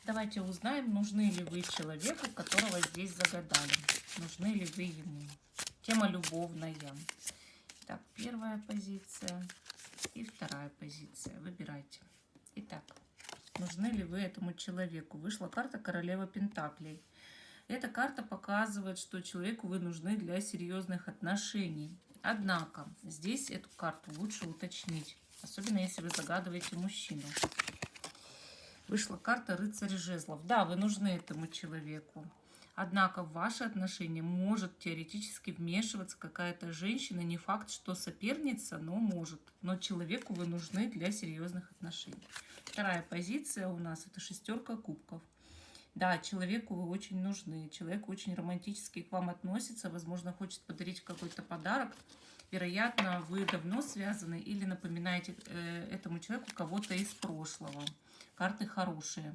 Давайте узнаем, нужны ли вы человеку, которого здесь загадали. Нужны ли вы ему. Тема любовная. Так, первая позиция и вторая позиция. Выбирайте. Итак, нужны ли вы этому человеку? Вышла карта Королева Пентаклей. Эта карта показывает, что человеку вы нужны для серьезных отношений. Однако, здесь эту карту лучше уточнить. Особенно, если вы загадываете мужчину. Вышла карта Рыцарь Жезлов. Да, вы нужны этому человеку. Однако в ваши отношения может теоретически вмешиваться какая-то женщина. Не факт, что соперница, но может. Но человеку вы нужны для серьезных отношений. Вторая позиция у нас это шестерка кубков. Да, человеку вы очень нужны. Человек очень романтически к вам относится. Возможно, хочет подарить какой-то подарок. Вероятно, вы давно связаны или напоминаете этому человеку кого-то из прошлого. Карты хорошие.